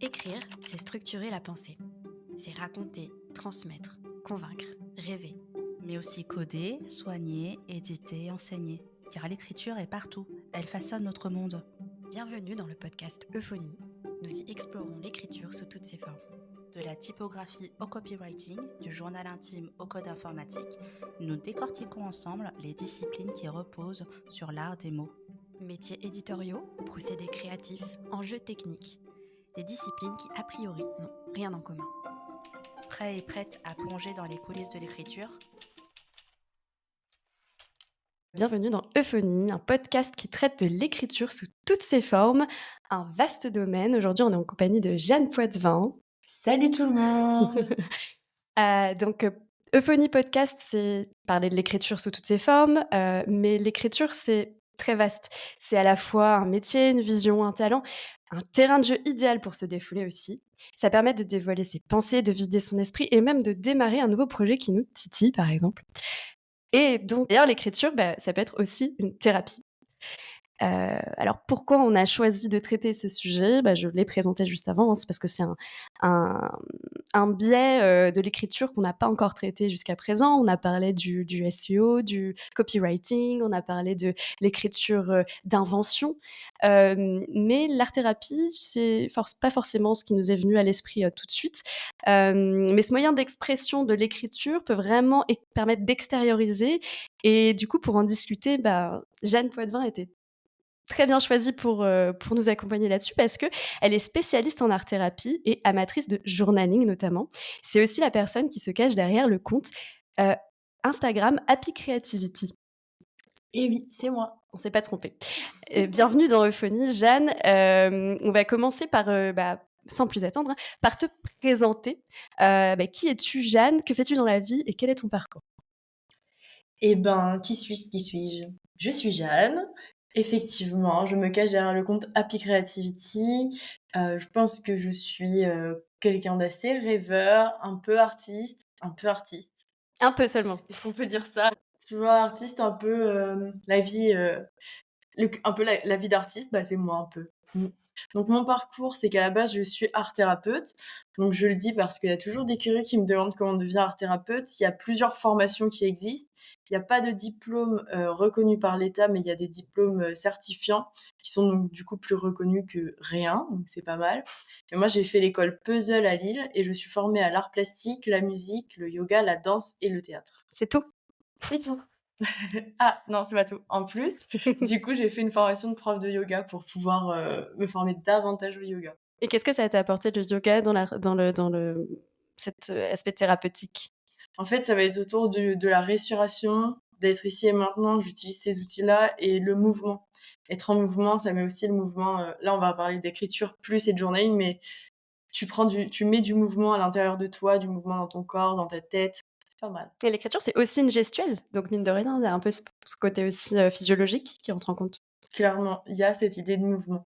Écrire, c'est structurer la pensée. C'est raconter, transmettre, convaincre, rêver. Mais aussi coder, soigner, éditer, enseigner. Car l'écriture est partout, elle façonne notre monde. Bienvenue dans le podcast Euphonie. Nous y explorons l'écriture sous toutes ses formes. De la typographie au copywriting, du journal intime au code informatique, nous décortiquons ensemble les disciplines qui reposent sur l'art des mots. Métiers éditoriaux, procédés créatifs, enjeux techniques. Des disciplines qui, a priori, n'ont rien en commun. Prêt et prête à plonger dans les coulisses de l'écriture ? Bienvenue dans Euphonie, un podcast qui traite de l'écriture sous toutes ses formes, un vaste domaine. Aujourd'hui, on est en compagnie de Jeanne Poitvin. Salut tout le monde. Euphonie Podcast, c'est parler de l'écriture sous toutes ses formes, mais l'écriture, c'est très vaste. C'est à la fois un métier, une vision, un talent, un terrain de jeu idéal pour se défouler aussi. Ça permet de dévoiler ses pensées, de vider son esprit et même de démarrer un nouveau projet qui nous titille, par exemple. Et donc, d'ailleurs, l'écriture, ça peut être aussi une thérapie. Alors pourquoi on a choisi de traiter ce sujet? Je l'ai présenté juste avant, hein, c'est parce que c'est un un biais, de l'écriture qu'on n'a pas encore traité jusqu'à présent. On a parlé du SEO, du copywriting, on a parlé de l'écriture, d'invention, mais l'art-thérapie, c'est pas forcément ce qui nous est venu à l'esprit, tout de suite. Mais ce moyen d'expression de l'écriture peut vraiment permettre d'extérioriser et du coup, pour en discuter, Jeanne Poitvin était très bien choisie pour nous accompagner là-dessus parce qu'elle est spécialiste en art-thérapie et amatrice de journaling notamment. C'est aussi la personne qui se cache derrière le compte, heu, Instagram Happy Creativity. Et oui, c'est moi. On s'est pas trompé. Bienvenue dans Euphonie, Jeanne. On va commencer par, sans plus attendre, hein, par te présenter. Qui es-tu, Jeanne? Que fais-tu dans la vie et quel est ton parcours? Eh ben, qui suis-je? Qui suis-je? Je suis Jeanne. Effectivement, je me cache derrière le compte Happy Creativity. Je pense que je suis quelqu'un d'assez rêveur, un peu artiste, un peu artiste. Un peu seulement. Est-ce qu'on peut dire ça? Tu vois, artiste, un peu la vie, un peu la vie d'artiste, c'est moi un peu. Donc mon parcours, c'est qu'à la base, je suis art-thérapeute. Donc je le dis parce qu'il y a toujours des curieux qui me demandent comment on devient art-thérapeute. Il y a plusieurs formations qui existent. Il n'y a pas de diplôme reconnu par l'État, mais il y a des diplômes certifiants qui sont donc du coup plus reconnus que rien, donc c'est pas mal. Et moi, j'ai fait l'école Puzzle à Lille et je suis formée à l'art plastique, la musique, le yoga, la danse et le théâtre. C'est tout? C'est tout. Ah non, c'est pas tout. En plus, du coup, j'ai fait une formation de prof de yoga pour pouvoir me former davantage au yoga. Et qu'est-ce que ça t'a apporté le yoga dans cet, aspect thérapeutique? En fait, ça va être autour de la respiration, d'être ici et maintenant, j'utilise ces outils-là et le mouvement. Être en mouvement, ça met aussi le mouvement, là, on va parler d'écriture plus et de journaling, mais tu mets du mouvement à l'intérieur de toi, du mouvement dans ton corps, dans ta tête. C'est pas mal. Et l'écriture, c'est aussi une gestuelle, donc mine de rien, il y a un peu ce côté aussi, physiologique qui entre en compte. Clairement, il y a cette idée de mouvement.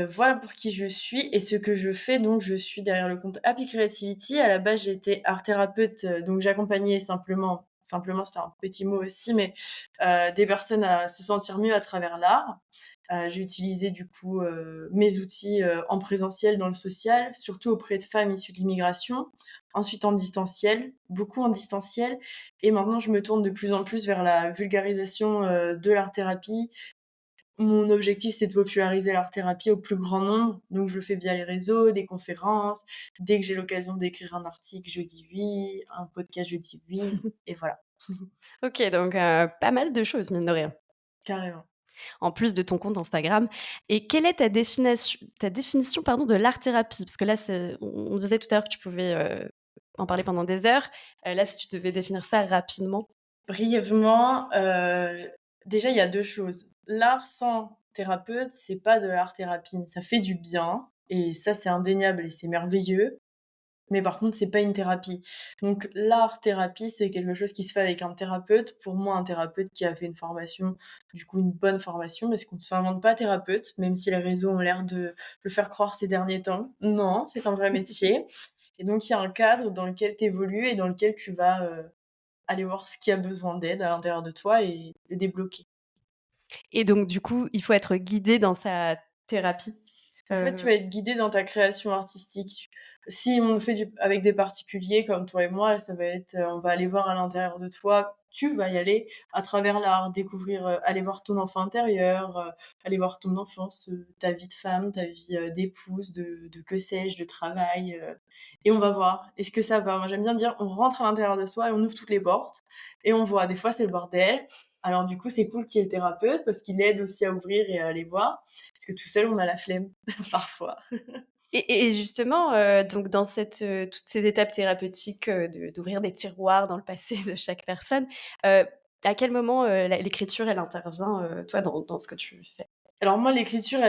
Voilà pour qui je suis et ce que je fais. Donc, je suis derrière le compte Happy Creativity. À la base, j'étais art thérapeute, donc j'accompagnais simplement, c'était un petit mot aussi, mais des personnes à se sentir mieux à travers l'art. J'ai utilisé du coup mes outils en présentiel dans le social, surtout auprès de femmes issues de l'immigration. Ensuite en distanciel, beaucoup en distanciel. Et maintenant, je me tourne de plus en plus vers la vulgarisation de l'art-thérapie. Mon objectif, c'est de populariser l'art-thérapie au plus grand nombre. Donc, je le fais via les réseaux, des conférences. Dès que j'ai l'occasion d'écrire un article, je dis oui. Un podcast, je dis oui. Et voilà, OK, donc pas mal de choses, mine de rien, carrément. en plus de ton compte Instagram. Et quelle est ta définition, pardon, de l'art-thérapie? Parce que là, on disait tout à l'heure que tu pouvais, en parler pendant des heures. Là, si tu devais définir ça rapidement. Brièvement, déjà, il y a 2 choses. L'art sans thérapeute, c'est pas de l'art-thérapie. Ça fait du bien et ça, c'est indéniable et c'est merveilleux. Mais par contre, c'est pas une thérapie. Donc l'art-thérapie, c'est quelque chose qui se fait avec un thérapeute. Pour moi, un thérapeute qui a fait une formation, du coup une bonne formation, parce qu'on ne s'invente pas thérapeute, même si les réseaux ont l'air de le faire croire ces derniers temps. Non, c'est un vrai métier. Et donc il y a un cadre dans lequel tu évolues et dans lequel tu vas aller voir ce qui a besoin d'aide à l'intérieur de toi et le débloquer. Et donc du coup, il faut être guidé dans sa thérapie? En fait, tu Heu vas être guidé dans ta création artistique. Si on fait avec des particuliers comme toi et moi, ça va être, on va aller voir à l'intérieur de toi. Tu vas y aller à travers l'art, découvrir, aller voir ton enfant intérieur, aller voir ton enfance, ta vie de femme, ta vie, d'épouse, de que sais-je, de travail, et on va voir, est-ce que ça va? Moi, j'aime bien dire, on rentre à l'intérieur de soi et on ouvre toutes les portes et on voit. Des fois, c'est le bordel. Alors du coup, c'est cool qu'il y ait le thérapeute parce qu'il aide aussi à ouvrir et à aller voir. Parce que tout seul, on a la flemme parfois. et justement, donc dans toutes ces étapes thérapeutiques, d'ouvrir des tiroirs dans le passé de chaque personne, à quel moment, l'écriture, elle intervient, toi, dans ce que tu fais? Alors moi, l'écriture,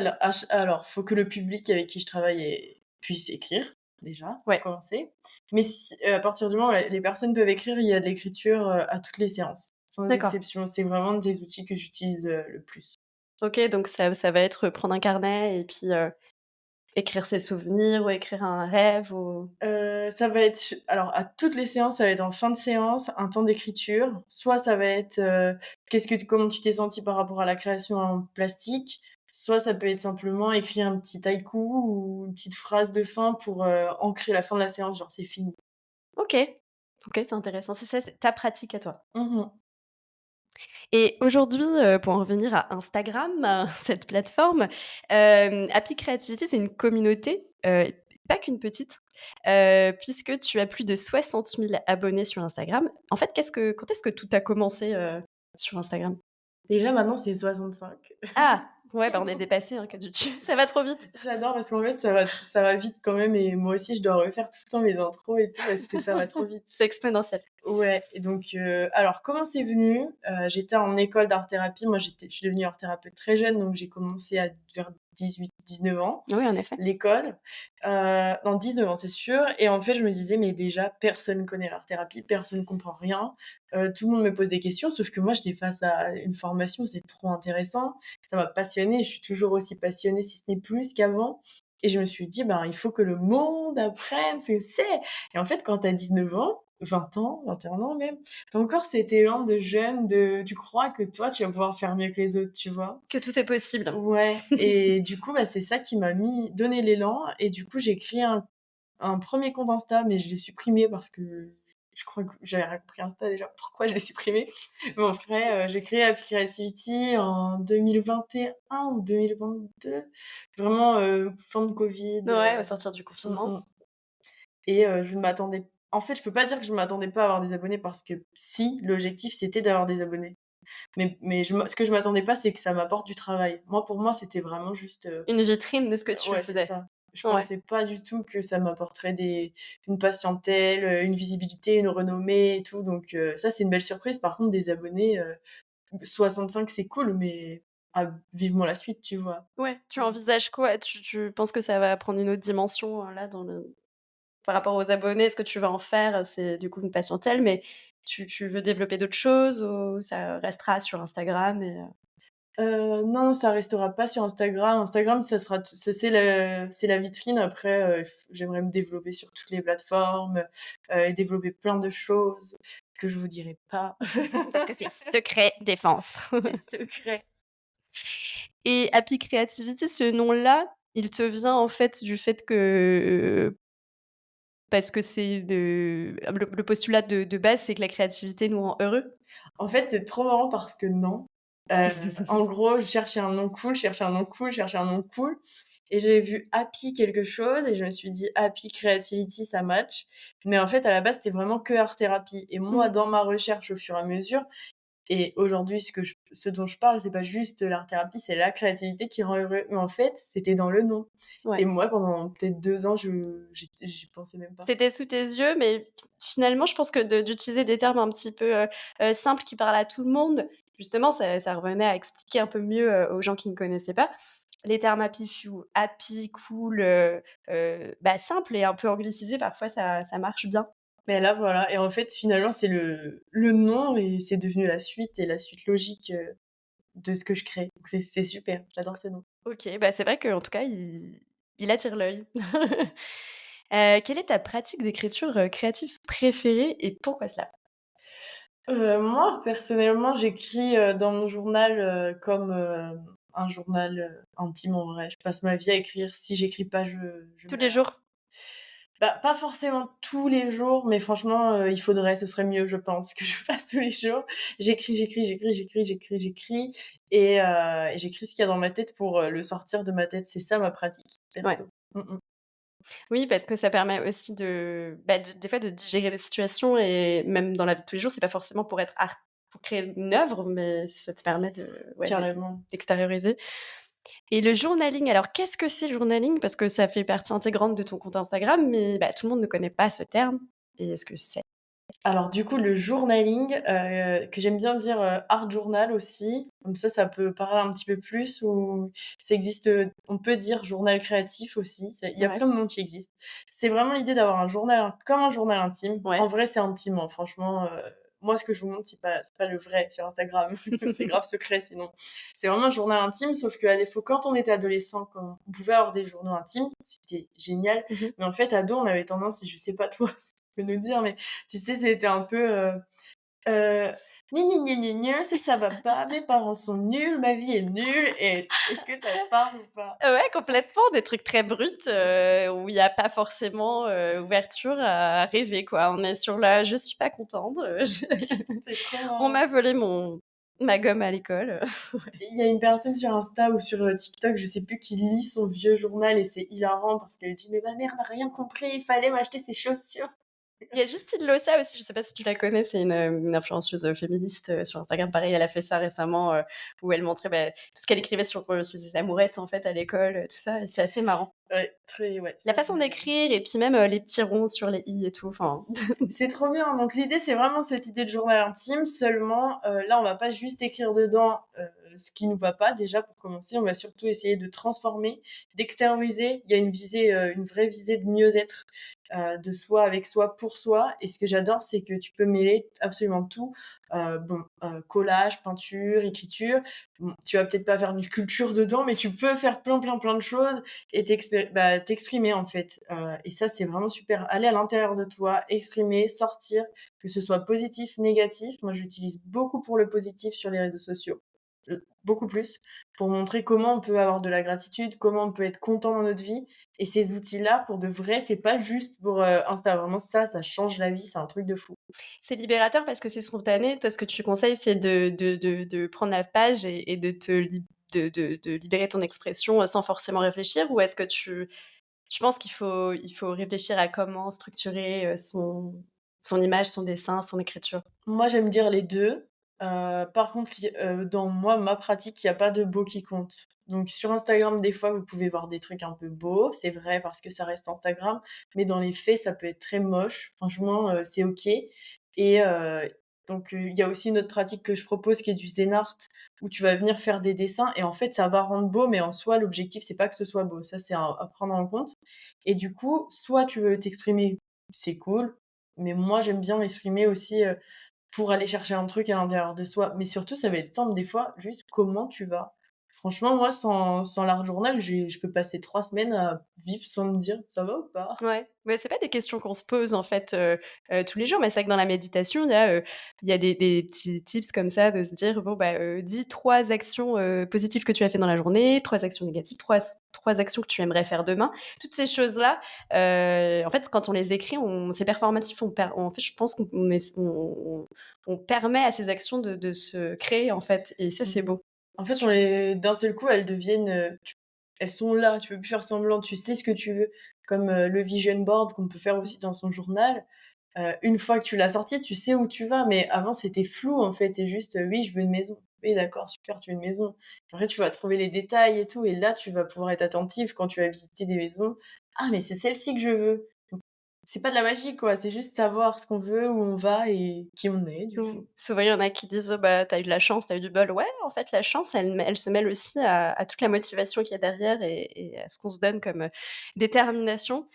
alors faut que le public avec qui je travaille puisse écrire déjà, pour Ouais, commencer. Mais à partir du moment où les personnes peuvent écrire, il y a de l'écriture à toutes les séances, sans d'accord. exception. C'est vraiment des outils que j'utilise le plus. OK, donc ça va être prendre un carnet et puis, écrire ses souvenirs ou écrire un rêve ou Ça va être alors à toutes les séances, ça va être en fin de séance, un temps d'écriture. Soit ça va être, comment tu t'es senti par rapport à la création en plastique, soit ça peut être simplement écrire un petit haïku ou une petite phrase de fin pour, ancrer la fin de la séance, genre c'est fini. OK. OK, c'est intéressant. C'est ça, c'est ta pratique à toi. Mmh. Et aujourd'hui, pour en revenir à Instagram, cette plateforme, Happy Créativité, c'est une communauté, pas qu'une petite, puisque tu as plus de 60 000 abonnés sur Instagram. En fait, quand est-ce que tout a commencé, sur Instagram? Déjà maintenant c'est 65. Ah! Ouais, bah, on est dépassé, hein, que du ça va trop vite. J'adore parce qu'en fait ça va vite quand même et moi aussi je dois refaire tout le temps mes intros et tout parce que ça va trop vite. C'est exponentiel. Ouais et donc alors comment c'est venu? J'étais en école d'art-thérapie. Moi, je suis devenue art-thérapeute très jeune, donc j'ai commencé vers 18-19 ans, Oui, en effet. l'école. Non, 19 ans, c'est sûr et en fait, je me disais: «Mais déjà, personne connaît l'art-thérapie, personne comprend rien, tout le monde me pose des questions», sauf que moi, j'étais face à une formation, c'est trop intéressant, ça m'a passionnée, je suis toujours aussi passionnée, si ce n'est plus qu'avant et je me suis dit: «Ben, il faut que le monde apprenne ce que c'est» et en fait, quand tu as 19 ans, 20 ans, 21 ans même, tu encore cet élan de jeune, tu crois que toi, tu vas pouvoir faire mieux que les autres, tu vois? Que tout est possible. Ouais et du coup, bah, c'est ça qui m'a donné l'élan et du coup, j'ai créé un 1er compte Insta, mais je l'ai supprimé parce que je crois que j'avais rien compris Insta déjà, pourquoi je l'ai supprimé? Mais en vrai, j'ai créé Happy Creativity en 2021 ou 2022, vraiment, fin de covid, Ouais, au sortir du mmh confinement. mh et je ne m'attendais en fait, je peux pas dire que je m'attendais pas à avoir des abonnés parce que si, l'objectif, c'était d'avoir des abonnés. Mais ce que je m'attendais pas, c'est que ça m'apporte du travail. Moi, pour moi, c'était vraiment juste, Une vitrine de ce que tu ouais, c'est faisais. ça. Je Ouais. pensais pas du tout que ça m'apporterait une patientèle, une visibilité, une renommée et tout, donc ça, c'est une belle surprise. Par contre, des abonnés, 65, c'est cool, mais vivement la suite, tu vois? Ouais, tu Mmh. envisages quoi? Tu penses que ça va prendre une autre dimension, là, par rapport aux abonnés? Est-ce que tu vas en faire, c'est du coup une patientèle, mais tu veux développer d'autres choses ou ça restera sur Instagram et Non, ça restera pas sur Instagram. Instagram, ça sera t c'est la vitrine. Après, j'aimerais me développer sur toutes les plateformes, et développer plein de choses que je vous dirai pas. parce que c'est secret défense. C'est secret. Et Happy Creativity, ce nom-là, il te vient en fait du fait que parce que c'est le postulat de base, c'est que la créativité nous rend heureux? En fait, c'est trop marrant parce que non. Heu, en gros, je cherchais un nom cool, je cherchais un nom cool, je cherchais un nom cool et j'avais vu Happy quelque chose et je me suis dit: «Happy Creativity, ça match». Mais en fait, à la base, c'était vraiment que art thérapie et moi, Mmh. dans ma recherche au fur et à mesure et aujourd'hui, ce dont je parle, c'est pas juste l'art thérapie, c'est la créativité qui rend heureux. Mais en fait, c'était dans le nom et Ouais. moi, pendant peut-être 2 ans, j'y pensais même pas. C'était sous tes yeux, mais finalement, je pense que d'utiliser des termes un petit peu, simples qui parlent à tout le monde, justement, ça revenait à expliquer un peu mieux, aux gens qui ne connaissaient pas. Les termes happy, cool, bah, simples et un peu anglicisés, parfois ça marche bien. Mais là, voilà et en fait, finalement, c'est le nom et c'est devenu la suite et la suite logique, de ce que je crée. Donc c'est super, j'adore ce nom. OK, bah, c'est vrai qu'en tout cas, il attire l'œil. Quelle est ta pratique d'écriture, créative préférée et pourquoi cela? Moi, personnellement, j'écris, dans mon journal, comme, un journal intime en vrai. Je passe ma vie à écrire. Si j'écris pas, je Tous les meurs. jours? Bah, pas forcément tous les jours, mais franchement, il faudrait, ce serait mieux, je pense, que je fasse tous les jours. J'écris et j'écris ce qu'il y a dans ma tête pour le sortir de ma tête. C'est ça ma pratique Ouais. perso. Mmh. Oui, parce que ça permet aussi des fois de digérer des situations et même dans la vie de tous les jours, c'est pas forcément pour créer une œuvre, mais ça te permet Carrément. d'extérioriser. Et le journaling, alors qu'est-ce que c'est le journaling? Parce que ça fait partie intégrante de ton compte Instagram, mais tout le monde ne connaît pas ce terme. Et est-ce que c'est? Alors du coup, le journaling, que j'aime bien dire, art journal aussi, comme ça peut parler un petit peu plus ou ça existe, on peut dire journal créatif aussi, il y a Ouais. plein de noms qui existent. C'est vraiment l'idée d'avoir un journal comme un journal intime. Ouais. En vrai, c'est intime, hein, franchement, moi ce que je vous montre, c'est pas le vrai sur Instagram, c'est grave secret sinon. C'est vraiment un journal intime, sauf qu'à défaut, quand on était adolescent, quand on pouvait avoir des journaux intimes, c'était génial, Mmh. mais en fait ado, on avait tendance et je sais pas toi, tu peux nous dire, mais tu sais, c'était un peu euh, gna gna gna gna gna, ça va pas, mes parents sont nuls, ma vie est nulle, et est-ce que t'as parles ou pas? Ouais, complètement, des trucs très bruts, où il y a pas forcément, ouverture à rêver, quoi. On est sur la: «Je suis pas contente, je C'est trop on marrant. m'a volé ma gomme à l'école». Il y a une personne sur Insta ou sur TikTok, je sais plus, qui lit son vieux journal et c'est hilarant parce qu'elle dit mais ma mère n'a rien compris, il fallait m'acheter ses chaussures. Il y a Justine Lossa aussi, je sais pas si tu la connais, c'est une influenceuse, féministe, sur Instagram. Pareil, elle a fait ça récemment, où elle montrait, tout ce qu'elle écrivait sur ses amourettes, en fait, à l'école, tout ça et c'est assez marrant. Ouais, La ça façon c'est. d'écrire et puis même, les petits ronds sur les i et tout, enfin C'est trop bien. Donc l'idée, c'est vraiment cette idée de journal intime. Seulement, là, on va pas juste écrire dedans ce qui nous va pas. Déjà, pour commencer, on va surtout essayer de transformer, d'extérioriser. Il y a une visée, une vraie visée de mieux-être de soi, avec soi, pour soi. Et ce que j'adore, c'est que tu peux mêler absolument tout. Collage, peinture, écriture. Bon, tu vas peut-être pas faire une sculpture dedans, mais tu peux faire plein de choses et t'exprimer en fait. Et ça, c'est vraiment super. Aller à l'intérieur de toi, exprimer, sortir, que ce soit positif, négatif. Moi, j'utilise beaucoup pour le positif sur les réseaux sociaux. Beaucoup plus, pour montrer comment on peut avoir de la gratitude, comment on peut être content dans notre vie. Et ces outils-là, pour de vrai, c'est pas juste pour Insta. Vraiment, ça change la vie, c'est un truc de fou. c'est libérateur parce que c'est spontané. Toi, ce que tu conseilles, c'est de prendre la page et de te de libérer ton expression, sans forcément réfléchir? Ou est-ce que tu penses qu'il faut réfléchir à comment structurer, son image, son dessin, son écriture? Moi, j'aime dire les 2. Par contre, dans moi, ma pratique, il y a pas de beau qui compte. Donc sur Instagram, des fois, vous pouvez voir des trucs un peu beaux, c'est vrai parce que ça reste Instagram, mais dans les faits, ça peut être très moche. Franchement, c'est OK et donc il y a aussi une autre pratique que je propose qui est du zen art, où tu vas venir faire des dessins et en fait, ça va rendre beau, mais en soi, l'objectif, c'est pas que ce soit beau. Ça, c'est à prendre en compte et du coup, soit tu veux t'exprimer, c'est cool, mais moi, j'aime bien m'exprimer aussi, pour aller chercher un truc à l'intérieur de soi. Mais surtout, ça va être simple des fois, juste comment tu vas. Franchement, moi, sans l'art journal, je peux passer 3 semaines à vivre sans me dire ça va ou pas. Ouais, ouais, c'est pas des questions qu'on se pose en fait, tous les jours, mais c'est vrai que dans la méditation, il y a des petits tips comme ça de se dire: «Bon dis 3 actions, positives que tu as fait dans la journée, 3 actions négatives, trois actions que tu aimerais faire demain». Toutes ces choses-là, en fait, quand on les écrit, c'est performatif, en fait, je pense qu'on permet à ces actions de se créer en fait et ça, c'est Mmh. beau. En fait, d'un seul coup, elles deviennent, elles sont là, tu peux plus faire semblant, tu sais ce que tu veux. Comme, le vision board qu'on peut faire aussi dans son journal. Une fois que tu l'as sorti, tu sais où tu vas, mais avant c'était flou en fait, c'est juste, «Oui, je veux une maison». «Oui, d'accord, super, tu veux une maison». Après tu vas trouver les détails et tout et là tu vas pouvoir être attentive quand tu vas visiter des maisons. «Ah mais c'est celle-ci que je veux». Donc c'est pas de la magie quoi, c'est juste savoir ce qu'on veut, où on va et qui on est du Mmh. coup. Souvent, il y en a qui disent: «Oh bah, tu eu de la chance, t'as eu du bol». Ouais, en fait, la chance, elle se mêle aussi à toute la motivation qu'il y a derrière et à ce qu'on se donne comme, détermination.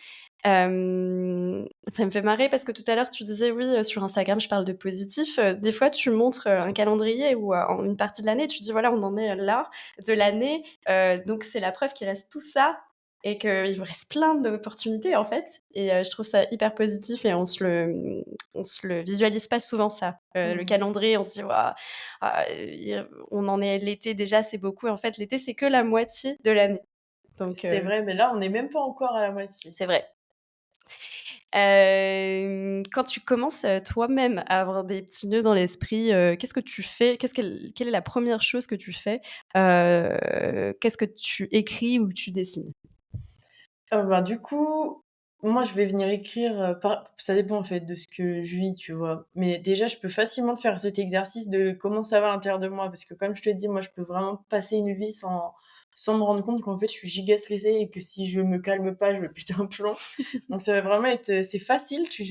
Ça me fait marrer parce que tout à l'heure, tu disais: «Oui, sur Instagram, je parle de positif». Des fois, tu montres, un calendrier ou en une partie de l'année, tu dis: «Voilà, on en est là, de l'année, donc c'est la preuve qu'il reste tout ça et qu'il vous reste plein d'opportunités, en fait. Et je trouve ça hyper positif et on se le visualise pas souvent ça. Le Mmh. calendrier, on se dit: «Waouh, on en est l'été déjà, c'est beaucoup». En fait, l'été, c'est que la moitié de l'année. Donc C'est vrai, mais là, on n'est même pas encore à la moitié. c'est vrai. Quand tu commences, toi-même à avoir des petits nœuds dans l'esprit, qu'est-ce que tu fais? Quelle est la première chose que tu fais? Qu'est-ce que tu écris ou tu dessines? Bah, du coup, moi, je vais venir écrire, par ça dépend, en fait, de ce que je vis, tu vois? Mais déjà, je peux facilement te faire cet exercice de comment ça va à l'intérieur de moi parce que comme je te dis, moi, je peux vraiment passer une vie sans me rendre compte qu'en fait, je suis giga stressée et que si je me calme pas, je vais péter un plomb. Donc ça va vraiment être, c'est facile, tu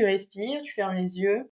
respires, tu fermes les yeux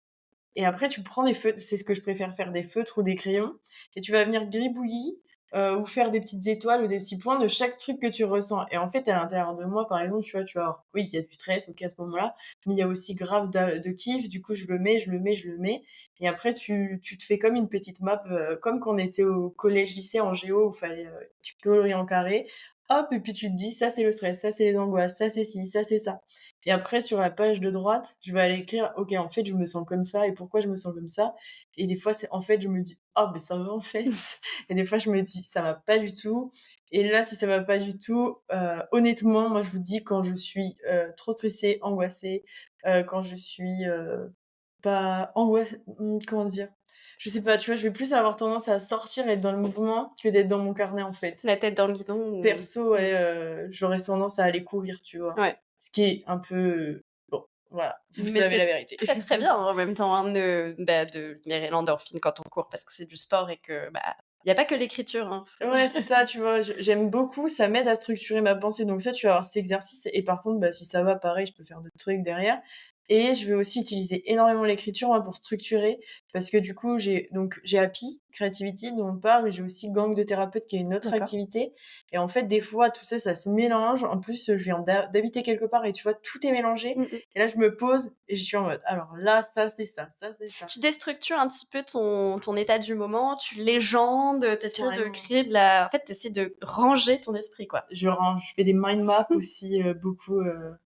et après tu prends des feutres, c'est ce que je préfère faire, des feutres ou des crayons et tu vas venir gribouiller, ou faire des petites étoiles ou des petits points de chaque truc que tu ressens et en fait, à l'intérieur de moi, par exemple, tu vas avoir oui, il y a du stress, OK, à ce moment-là, mais il y a aussi grave de kiff, du coup, je le mets et après tu te fais comme une petite map, comme quand on était au collège-lycée en géo où fallait, tu colories en carré, hop et puis tu te dis: «Ça, c'est le stress, ça, c'est les angoisses, ça, c'est ci, ça, c'est ça». Et après, sur la page de droite, je vais aller écrire: «OK, en fait, je me sens comme ça et pourquoi je me sens comme ça?» Et des fois, c'est en fait, je me dis: «Ah, mais ça va, en fait». Et des fois, je me dis: «Ça va pas du tout». Et là, si ça va pas du tout, honnêtement, moi, je vous dis quand je suis, trop stressée, angoissée, quand je suis, pas comment dire? Je sais pas, tu vois? Je vais plus avoir tendance à sortir et être dans le mouvement que d'être dans mon carnet, en fait. La tête dans le guidon ou Perso, ouais, j'aurais tendance à aller courir, tu vois? ouais, Ce qui est un peu bon, voilà, vous mais savez la c'est vérité. très, très bien en même temps, hein, de libérer l'endorphine quand on court parce que c'est du sport et que, bah, il y a pas que l'écriture, hein. Ouais, c'est ça, tu vois? J'aime beaucoup, ça m'aide à structurer ma pensée, donc ça, tu vas avoir cet exercice et par contre, bah, si ça va, pareil, je peux faire d'autres trucs derrière et je vais aussi utiliser énormément l'écriture, moi, pour structurer parce que du coup, j'ai Happy Creativity dont on parle, mais j'ai aussi Gang de thérapeute qui est une autre D'accord. activité et en fait, des fois, tout ça, ça se mélange. En plus, je viens d'habiter quelque part et tu vois, tout est mélangé Mmh mh. et là, je me pose et je suis en mode: «Alors là, ça, c'est ça, ça, c'est ça». Tu déstructures un petit peu ton état du moment, tu légendes, tu essaies de Carrément. créer de la en fait, tu essaies de ranger ton esprit, quoi. Je range, je fais des mind maps aussi, beaucoup,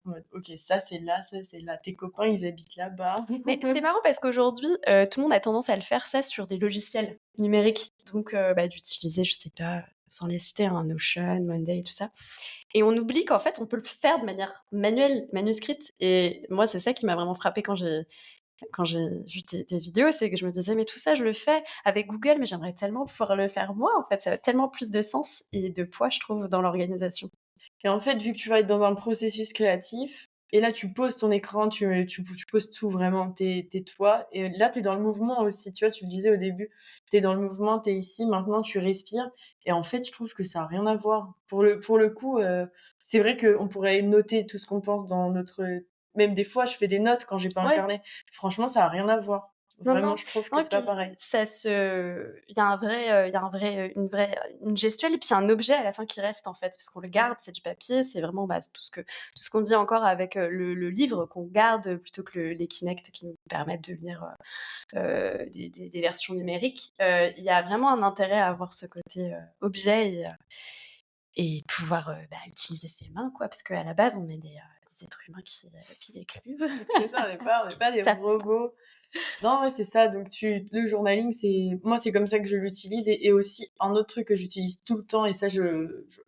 en mode: «OK, ça c'est là, tes copains ils habitent là-bas». Mais c'est marrant parce qu'aujourd'hui, tout le monde a tendance à le faire ça sur des logiciels numériques. Donc, bah, d'utiliser, je sais pas, sans les citer, hein, Notion, Monday et tout ça. Et on oublie qu'en fait, on peut le faire de manière manuelle, manuscrite. Et moi, c'est ça qui m'a vraiment frappée quand j'ai vu tes vidéos, c'est que je me disais: «Mais tout ça, je le fais avec Google, mais j'aimerais tellement pouvoir le faire moi, en fait». Ça a tellement plus de sens et de poids, je trouve, dans l'organisation. Et en fait, vu que tu vas être dans un processus créatif et là tu poses ton écran, tu poses tout vraiment, tu toi et là tu es dans le mouvement aussi, tu vois? Tu le disais au début, tu es dans le mouvement, tu es ici, maintenant tu respires et en fait, je trouve que ça a rien à voir. Pour le coup, c'est vrai qu'on pourrait noter tout ce qu'on pense dans notre même des fois, je fais des notes quand j'ai pas un Ouais. carnet. Franchement, ça a rien à voir. Non, Vraiment, non. je trouve que Non et c'est pas puis pareil. il y a un vrai, il y a un vrai, une gestuelle et puis un objet à la fin qui reste, en fait, parce qu'on le garde, c'est du papier, c'est vraiment, bah, c'est tout ce qu'on dit encore avec, le livre qu'on garde, plutôt que les Kinect qui nous permettent de lire, des versions numériques. Il y a vraiment un intérêt à avoir ce côté, objet et pouvoir, bah, utiliser ses mains, quoi, parce qu'à la base, on est des êtres humains qui écrivent. C'est ça, on n'est pas des Ça robots. Non, ouais, c'est ça. Donc le journaling, c'est comme ça que je l'utilise et aussi un autre truc que j'utilise tout le temps et ça,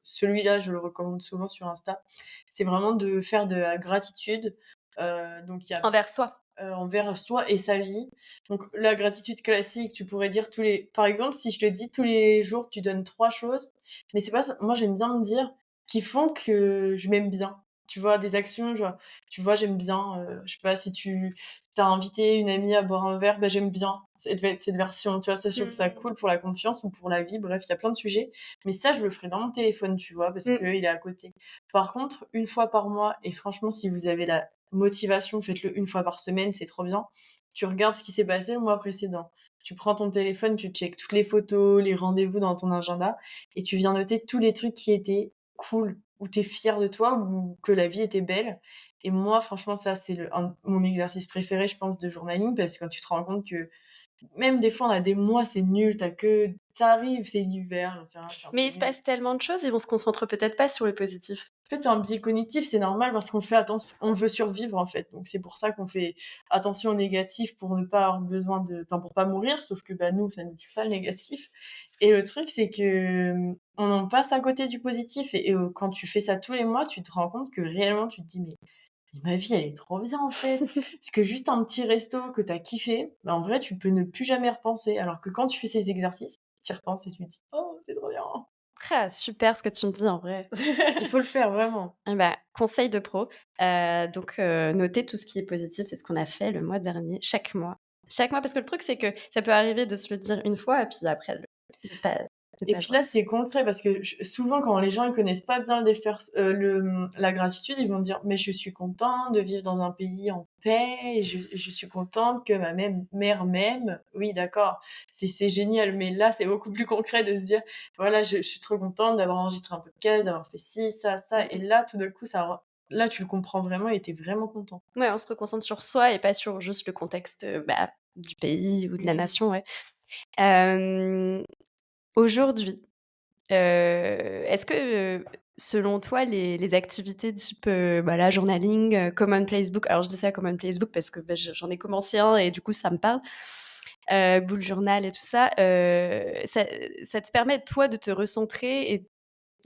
celui-là, je le recommande souvent sur Insta, c'est vraiment de faire de la gratitude. Donc il y a envers soi. envers soi et sa vie. Donc la gratitude classique, tu pourrais dire par exemple, si je te dis tous les jours, tu donnes 3 choses, mais c'est pas ça moi j'aime bien me dire, qui font que je m'aime bien. Tu vois? Des actions, genre, tu vois, j'aime bien, je sais pas, si tu as invité une amie à boire un verre, bah, j'aime bien cette version, tu vois? Ça, je trouve ça Mmh. cool pour la confiance ou pour la vie, bref, il y a plein de sujets. Mais ça, je le ferai dans mon téléphone, tu vois? Parce Mmh. qu'il est à côté. Par contre, une fois par mois et franchement, si vous avez la motivation, faites-le une fois par semaine, c'est trop bien. Tu regardes ce qui s'est passé le mois précédent. Tu prends ton téléphone, tu checkes toutes les photos, les rendez-vous dans ton agenda et tu viens noter tous les trucs qui étaient cool, où tu es fier de toi, ou que la vie était belle. Et moi, franchement, ça, c'est mon exercice préféré, je pense, de journaling parce que tu te rends compte que Même des fois, on a des mois, c'est nul, ça arrive, c'est l'hiver, j'en sais rien, c'est un Mais peu il se nul. passe tellement de choses et on se concentre peut-être pas sur le positif. En fait, c'est un biais cognitif, c'est normal parce qu'on fait attention, on veut survivre en fait. Donc c'est pour ça qu'on fait attention au négatif pour ne pas avoir besoin enfin pour pas mourir. Sauf que bah nous, ça ne tue pas le négatif. Et le truc, c'est que on en passe à côté du positif. Et quand tu fais ça tous les mois, tu te rends compte que réellement, tu te dis mais ma vie, elle est trop bien en fait. Parce que juste un petit resto que t'as kiffé, bah en vrai, tu peux ne plus jamais repenser. Alors que quand tu fais ces exercices, tu y repenses et tu te dis oh c'est trop bien. Ah, super ce que tu me dis en vrai. Il faut le faire vraiment. Eh bah, conseil de pro, donc noter tout ce qui est positif et ce qu'on a fait le mois dernier, chaque mois. Chaque mois, parce que le truc, c'est que ça peut arriver de se le dire une fois et puis après de Et pas puis voir. là, c'est concret parce que souvent, quand les gens ils connaissent pas bien la gratitude, ils vont dire mais je suis content de vivre dans un pays en paix, et je suis contente que ma mère m'aime. Oui, d'accord, c'est génial, mais là, c'est beaucoup plus concret de se dire voilà, je suis trop contente d'avoir enregistré un podcast, d'avoir fait ci, ça, ça. Et Mmh. là, tout d'un coup, là, tu le comprends vraiment et t'es vraiment content. Ouais, on se reconcentre sur soi et pas sur juste le contexte, bah, du pays ou de la Oui. nation, ouais. Hem, aujourd'hui, est-ce que, selon toi, les activités type, bah, là, journaling, Commonplace Book, alors je dis ça Commonplace Book parce que, bah, j'en ai commencé un et du coup ça me parle, bullet journal et tout ça, ça te permet toi de te recentrer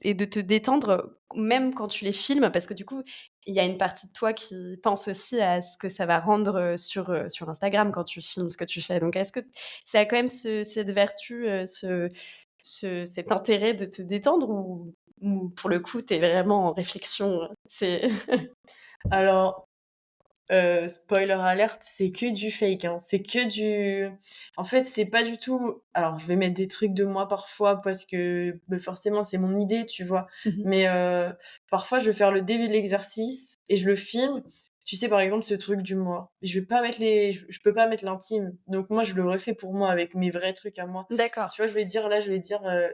et de te détendre, même quand tu les filmes? Parce que du coup, il y a une partie de toi qui pense aussi à ce que ça va rendre, sur Instagram quand tu filmes ce que tu fais. Donc est-ce que ça a quand même cette vertu, cet intérêt de te détendre ou pour le coup, tu es vraiment en réflexion, c'est Alors, spoiler alert, c'est que du fake, hein. C'est que du En fait, c'est pas du tout alors je vais mettre des trucs de moi parfois parce que, bah, forcément c'est mon idée, tu vois? Mmh. Mais, parfois je vais faire le début de l'exercice et je le filme. Tu sais, par exemple, ce truc du mois. Je vais pas mettre je peux pas mettre l'intime. Donc moi, je le refais pour moi avec mes vrais trucs à moi. D'accord. Tu vois, je vais dire,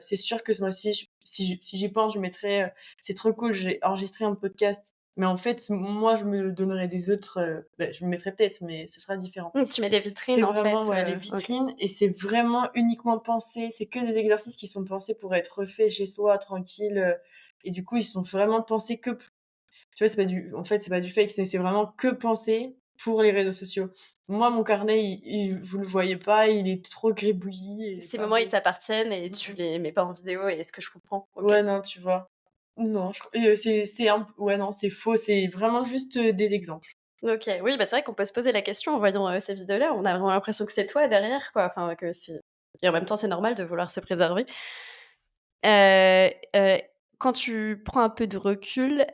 c'est sûr que ce mois-ci, si j'y pense, je mettrai, c'est trop cool, j'ai enregistré un podcast. Mais en fait, moi, je me donnerais des autres, je me mettrais peut-être, mais ce sera différent. Mmh, tu mets des C'est vitrines en vraiment, fait, ouais, les OK. vitrines, et c'est vraiment uniquement pensé. C'est que des exercices qui sont pensés pour être refaits chez soi, tranquille, et du coup, ils sont vraiment pensés que p tu vois, c'est pas du fake, c'est vraiment que pensé pour les réseaux sociaux. Moi, mon carnet, vous le voyez pas, il est trop gribouillis et Ces pas moments, ils beau. t'appartiennent et Mmh tu mh. les mets pas en vidéo et est-ce que je comprends? OK. Ouais, non, tu vois? Non, c'est un ouais, non, c'est faux, c'est vraiment juste, des exemples. OK, oui, bah, c'est vrai qu'on peut se poser la question en voyant, ces vidéos-là. On a vraiment l'impression que c'est toi derrière, quoi. Enfin, que c'est et en même temps, c'est normal de vouloir se préserver. Heu, quand tu prends un peu de recul,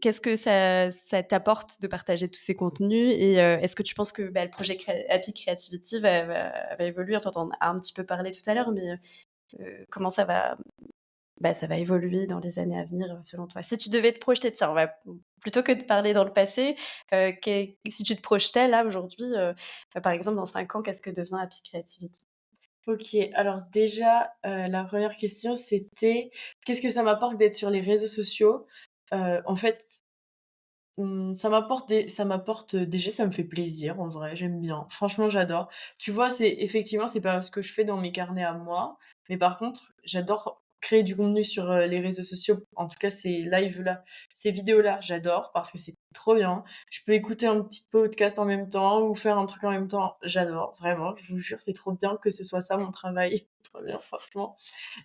qu'est-ce que ça t'apporte de partager tous ces contenus et est-ce que tu penses que, bah, le projet Happy Creativity va évoluer? Enfin, tu en as un petit peu parlé tout à l'heure, mais comment ça va évoluer dans les années à venir, selon toi? Si tu devais te projeter, tiens, on va plutôt que de parler dans le passé, si tu te projetais là aujourd'hui, par exemple dans 5 ans, qu'est-ce que devient Happy Creativity? OK, alors déjà, la première question, c'était: «Qu'est-ce que ça m'apporte d'être sur les réseaux sociaux?» En fait, déjà, ça me fait plaisir en vrai, j'aime bien. Franchement, j'adore. Tu vois, c'est pas ce que je fais dans mes carnets à moi, mais par contre, j'adore créer du contenu sur, les réseaux sociaux. En tout cas, ces lives-là, ces vidéos-là, j'adore parce que c'est trop bien. Je peux écouter un petit podcast en même temps ou faire un truc en même temps, j'adore, vraiment, je vous jure, c'est trop bien que ce soit ça mon travail. Trop bien, franchement.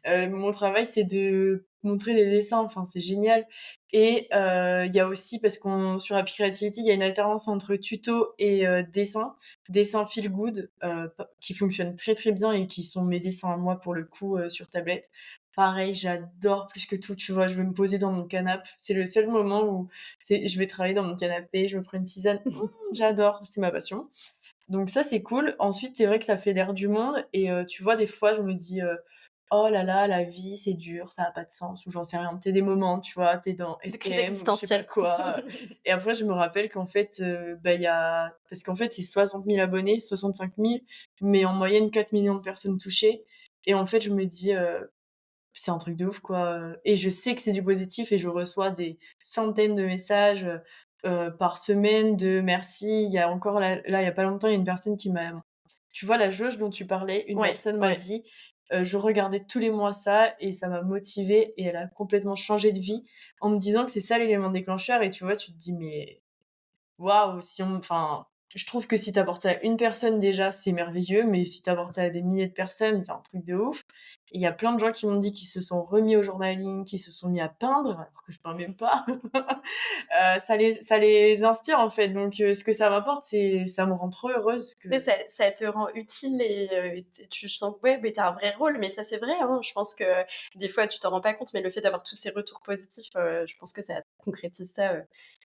Mon travail, c'est de montrer des dessins, enfin, c'est génial. Et il y a aussi, parce qu'on sur Happy Creativity, il y a une alternance entre tuto et dessin. Dessin feel good, qui fonctionne très, très bien et qui sont mes dessins à moi, pour le coup, sur tablette. Pareil, j'adore plus que tout, tu vois? Je vais me poser dans mon canapé. C'est le seul moment où je vais travailler dans mon canapé, je me prends une tisane. J'adore, c'est ma passion. Donc ça, c'est cool. Ensuite, c'est vrai que ça fédère du monde et tu vois, des fois, je me dis, «Oh là là, la vie, c'est dur, ça a pas de sens» ou j'en sais rien. Tu des moments, tu vois, t'es dans Des crises SPM ou je sais pas existentielles. quoi, et après je me rappelle qu'en fait, bah, il y a parce qu'en fait, c'est 60 000 abonnés, 65 000, mais en moyenne 4 millions de personnes touchées, et en fait, je me dis, «C'est un truc de ouf, quoi», et je sais que c'est du positif et je reçois des centaines de messages, par semaine de «merci». Il y a encore là, il y a pas longtemps, il y a une personne qui m'a tu vois, la jauge dont tu parlais, une Ouais, personne m'a ouais. dit, je regardais tous les mois ça et ça m'a motivée et elle a complètement changé de vie en me disant que c'est ça l'élément déclencheur et tu vois, tu te dis: «Mais waouh, si on enfin, je trouve que si tu apportes ça à une personne déjà, c'est merveilleux, mais si tu apportes ça à des milliers de personnes, c'est un truc de ouf. Il y a plein de gens qui m'ont dit qu'ils se sont remis au journaling, qui se sont mis à peindre, alors que je peins même pas. Ça les inspire en fait, donc ce que ça m'apporte, c'est ça me rend trop heureuse que Tu sais, ça te rend utile et tu sens que ouais, mais tu as un vrai rôle. Mais ça, c'est vrai, hein. Je pense que des fois, tu t'en rends pas compte, mais le fait d'avoir tous ces retours positifs, je pense que ça concrétise ça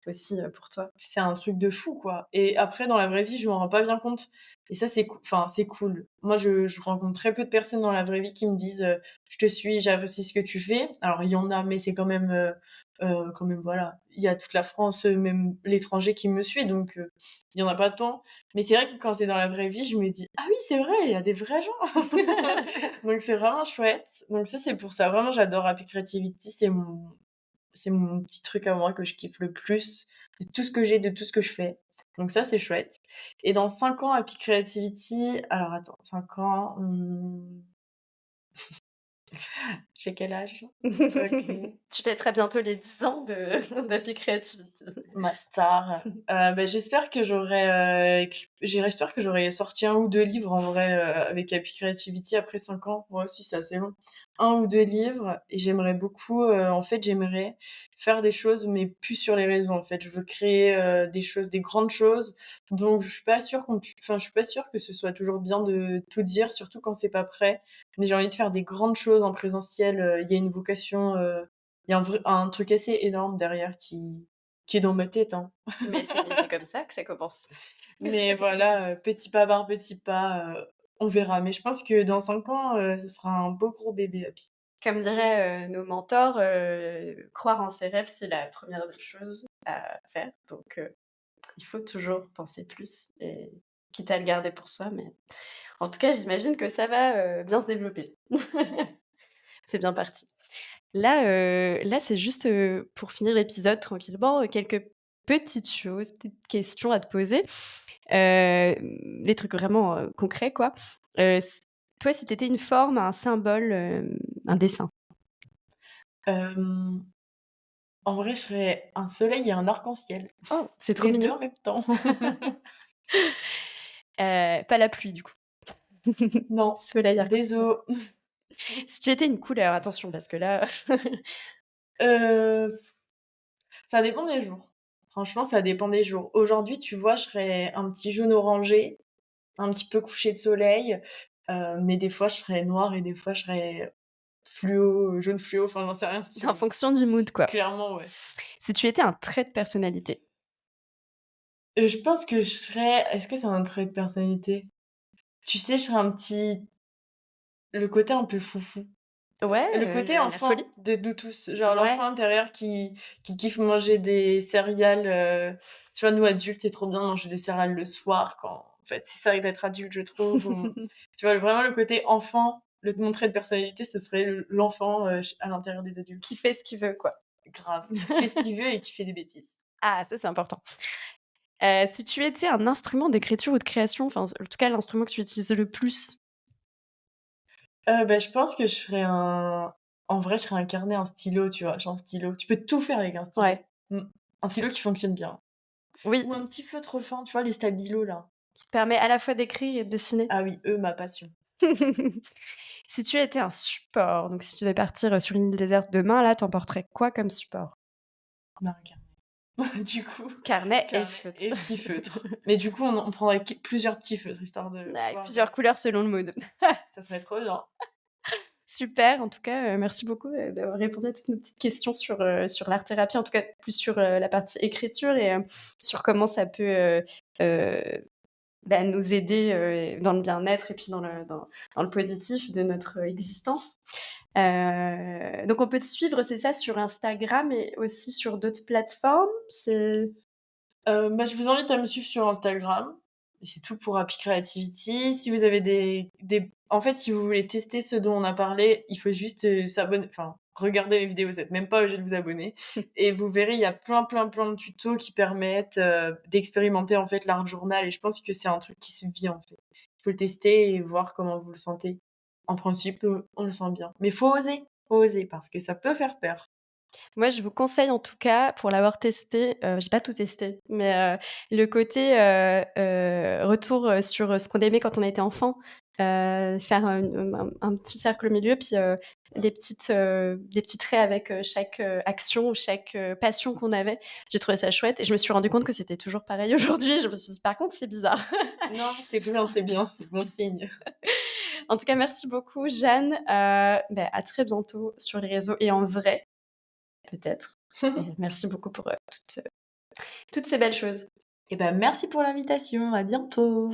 aussi pour toi. c'est un truc de fou, quoi. Et après, dans la vraie vie, je m'en rends pas bien compte. Et ça, enfin, c'est cool. Moi, je rencontre très peu de personnes dans la vraie vie qui me disent je te suis, j'apprécie ce que tu fais. Alors, il y en a, mais c'est quand même, voilà. Il y a toute la France, même l'étranger qui me suit, donc il y en a pas tant. Mais c'est vrai que quand c'est dans la vraie vie, je me dis ah oui, c'est vrai, il y a des vrais gens. Donc, c'est vraiment chouette. Donc, ça, c'est pour ça. Vraiment, j'adore Happy Creativity. C'est mon petit truc à moi que je kiffe le plus de tout ce que j'ai, de tout ce que je fais. Donc ça, c'est chouette. Et dans 5 ans, Happy Creativity, alors attends, 5 ans, j'ai quel âge? OK. Tu fêteras bientôt les 10 ans de d'Happy Creativity. Ma star. J'espère que j'espère que j'aurai sorti un ou 2 livres en vrai, avec Happy Creativity après 5 ans. Ouais, si, c'est assez long. Un ou 2 livres et j'aimerais beaucoup, en fait, j'aimerais faire des choses, mais plus sur les réseaux, en fait. Je veux créer, des choses, des grandes choses. Donc je suis pas sûre je suis pas sûre que ce soit toujours bien de tout dire, surtout quand c'est pas prêt. Mais j'ai envie de faire des grandes choses en présentiel, il y a une vocation, il y a un truc assez énorme derrière qui est dans ma tête, hein. Mais c'est comme ça que ça commence. Mais voilà, petit pas par petit pas, on verra. Mais je pense que dans 5 ans, ce sera un beau gros bébé Happy. Comme diraient nos mentors, croire en ses rêves, c'est la première des choses à faire. Donc, il faut toujours penser plus et quitte à le garder pour soi. Mais en tout cas, j'imagine que ça va bien se développer. C'est bien parti. Là, c'est juste pour finir l'épisode tranquillement, quelques petites choses, petites questions à te poser. Des trucs vraiment concrets, quoi. Toi, si tu étais une forme, un symbole, un dessin. Hem, En vrai, je serais un soleil et un arc-en-ciel. Oh, c'est trop Les 2 mignon. en même temps. Pas la pluie, du coup. Non, Soleil, arc-en-ciel. déso Si tu étais une couleur, attention parce que là heu, ça dépend des jours. Franchement, ça dépend des jours. Aujourd'hui, tu vois, je serais un petit jaune orangé, un petit peu coucher de soleil, mais des fois, je serais noire et des fois, je serais fluo, jaune fluo, enfin, j'en sais rien, tu en vois? fonction du mood, quoi. Clairement, ouais. Si tu étais un trait de personnalité. Je pense que je serais est-ce que c'est un trait de personnalité? Tu sais, je serais le côté un peu foufou. Ouais, Le côté la folie? enfant de nous tous, genre Ouais. l'enfant intérieur qui kiffe manger des céréales, tu vois, nous adultes, c'est trop bien de manger des céréales le soir quand en fait, c'est ça d'être adulte, je trouve. Tu vois, vraiment le côté enfant, mon trait de personnalité, ce serait l'enfant, ch à l'intérieur des adultes. Qui fait ce qu'il veut, quoi. Grave, qui fait ce qu'il veut et qui fait des bêtises. Ah, ça, c'est important. Si tu étais un instrument d'écriture ou de création, enfin, en tout cas, l'instrument que tu utilises le plus? Je pense que je serais en vrai, je serais un carnet, un stylo, tu vois? Genre un stylo. Tu peux tout faire avec un stylo. Ouais. Mmh. Un stylo qui fonctionne bien. Oui, Ou un petit feutre fin, tu vois, les stabilos là? qui te permet à la fois d'écrire et de dessiner. Ah oui, eux, ma passion. Si tu étais un support, donc si tu devais partir, sur une île déserte demain, là, t'emporterais quoi comme support? Bah, un carnet. Du coup, Carnet et carnet feutre. et petit feutre. Mais du coup, on prendrait plusieurs petits feutres, histoire de Avec pouvoir plusieurs couleurs selon le mood. ça serait trop bien. Super, en tout cas, merci beaucoup, d'avoir répondu à toutes nos petites questions sur l'art-thérapie, en tout cas plus sur, la partie écriture et sur comment ça peut, nous aider, dans le bien-être et puis dans le positif de notre existence. Donc on peut te suivre, c'est ça, sur Instagram et aussi sur d'autres plateformes? Je vous invite à me suivre sur Instagram. Et c'est tout pour Happy Creativity. Si vous avez en fait, si vous voulez tester ce dont on a parlé, il faut juste, regardez mes vidéos, vous êtes même pas obligé de vous abonner et vous verrez, il y a plein de tutos qui permettent, d'expérimenter, en fait, l'art journal et je pense que c'est un truc qui se vit, en fait. Il faut le tester et voir comment vous le sentez. En principe, on le sent bien. Mais faut oser parce que ça peut faire peur. Moi, je vous conseille en tout cas, pour l'avoir testé, j'ai pas tout testé, mais le côté, retour, sur, ce qu'on aimait quand on était enfant, faire un petit cercle au milieu, puis, des petits traits avec, chaque, action ou chaque, passion qu'on avait. J'ai trouvé ça chouette et je me suis rendu compte que c'était toujours pareil aujourd'hui. Je me suis dit: «Par contre, c'est bizarre». Non, c'est bon signe. En tout cas, merci beaucoup Jeanne, à très bientôt sur les réseaux et en vrai, peut-être. Et merci beaucoup pour, toutes ces belles choses. Et ben merci pour l'invitation, à bientôt.